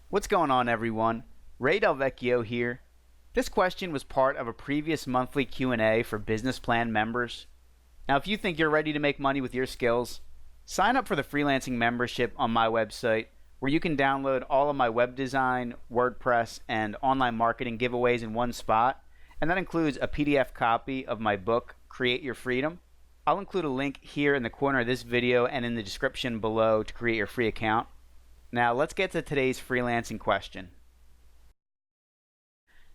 What's going on, everyone? DelVecchio here. This question was part of a previous monthly Q&A for business plan members. Now, if you think you're ready to make money with your skills, sign up for the freelancing membership on my website, where you can download all of my web design, WordPress, and online marketing giveaways in one spot, and that includes a PDF copy of my book, Create Your Freedom. I'll include a link here in the corner of this video and in the description below to create your free account. Now let's get to today's freelancing question.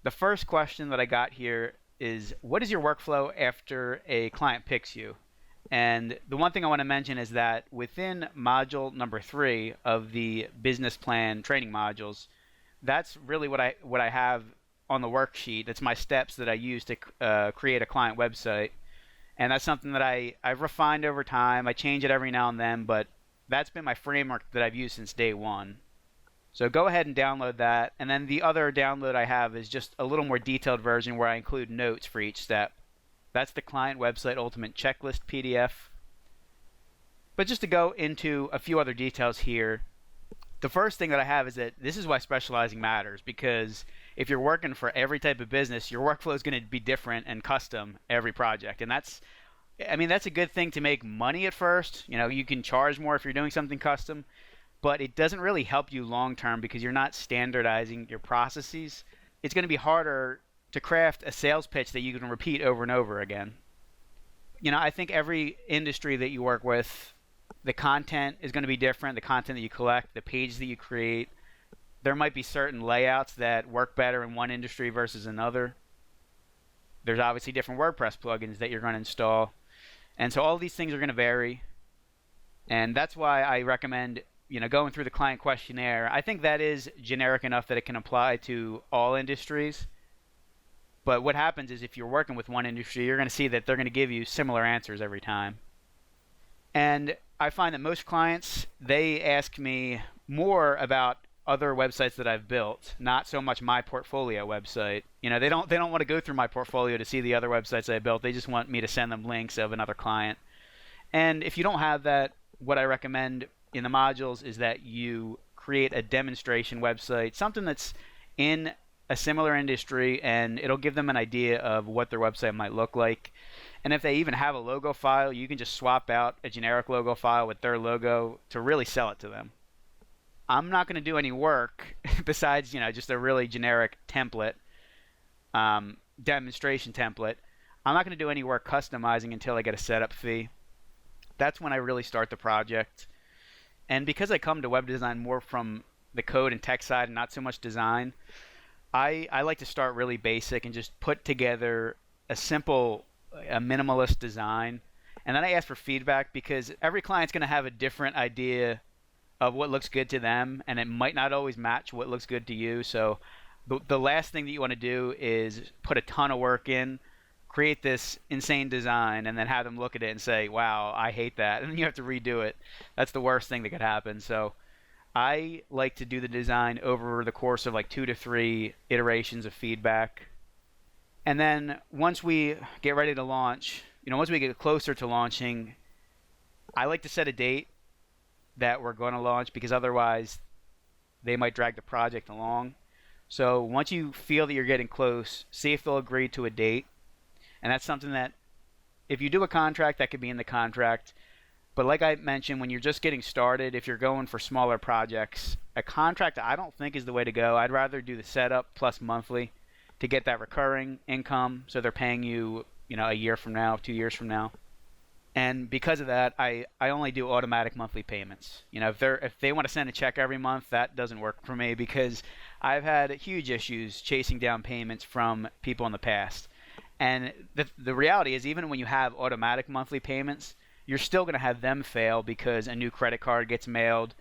The first question that I got here is, what is your workflow after a client picks you? And the one thing I want to mention is that within module number 3 of the business plan training modules, that's really what I have on the worksheet. It's my steps that I use to create a client website. And that's something that I've refined over time. I change it every now and then, but that's been my framework that I've used since day one. So go ahead and download that. And then the other download I have is just a little more detailed version where I include notes for each step. That's the Client Website Ultimate Checklist PDF. But just to go into a few other details here, the first thing that I have is that this is why specializing matters, because if you're working for every type of business, your workflow is going to be different and custom every project. And that's a good thing to make money at first. You know, you can charge more if you're doing something custom, but it doesn't really help you long term because you're not standardizing your processes. It's going to be harder to craft a sales pitch that you can repeat over and over again. You know, I think every industry that you work with, the content is going to be different, the content that you collect, the pages that you create. There might be certain layouts that work better in one industry versus another. There's obviously different WordPress plugins that you're going to install. And so all these things are going to vary. And that's why I recommend, going through the client questionnaire. I think that is generic enough that it can apply to all industries. But what happens is if you're working with one industry, you're going to see that they're going to give you similar answers every time. And I find that most clients, they ask me more about other websites that I've built, not so much my portfolio website. They don't want to go through my portfolio to see the other websites I built. They just want me to send them links of another client. And if you don't have that, what I recommend in the modules is that you create a demonstration website, something that's in a similar industry, and it'll give them an idea of what their website might look like. And if they even have a logo file, you can just swap out a generic logo file with their logo to really sell it to them. I'm not going to do any work besides, just a really generic template, demonstration template. I'm not going to do any work customizing until I get a setup fee. That's when I really start the project. And because I come to web design more from the code and tech side and not so much design, I like to start really basic and just put together a minimalist design. And then I ask for feedback because every client's going to have a different idea of what looks good to them, and it might not always match what looks good to you. So the last thing that you want to do is put a ton of work in, create this insane design, and then have them look at it and say, wow, I hate that, and then you have to redo it. That's the worst thing that could happen. So I like to do the design over the course of like 2 to 3 iterations of feedback. And then once we get ready to launch, once we get closer to launching, I like to set a date that we're going to launch, because otherwise they might drag the project along. So once you feel that you're getting close, see if they'll agree to a date. And that's something that if you do a contract, that could be in the contract. But like I mentioned, when you're just getting started, if you're going for smaller projects, a contract I don't think is the way to go. I'd rather do the setup plus monthly to get that recurring income, so they're paying you, a year from now, 2 years from now. And because of that, I only do automatic monthly payments. If they want to send a check every month, that doesn't work for me, because I've had huge issues chasing down payments from people in the past. And the reality is, even when you have automatic monthly payments, you're still going to have them fail because a new credit card gets mailed.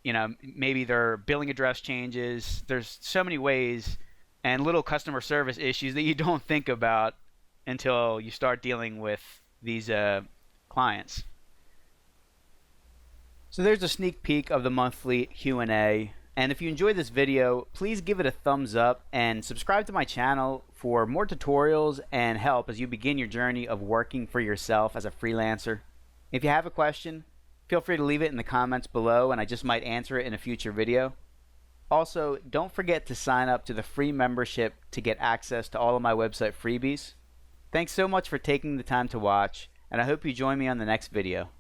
Maybe their billing address changes. There's so many ways and little customer service issues that you don't think about until you start dealing with these clients. So there's a sneak peek of the monthly Q&A. And if you enjoyed this video, please give it a thumbs up and subscribe to my channel for more tutorials and help as you begin your journey of working for yourself as a freelancer. If you have a question, feel free to leave it in the comments below, and I just might answer it in a future video. Also, don't forget to sign up to the free membership to get access to all of my website freebies. Thanks so much for taking the time to watch, and I hope you join me on the next video.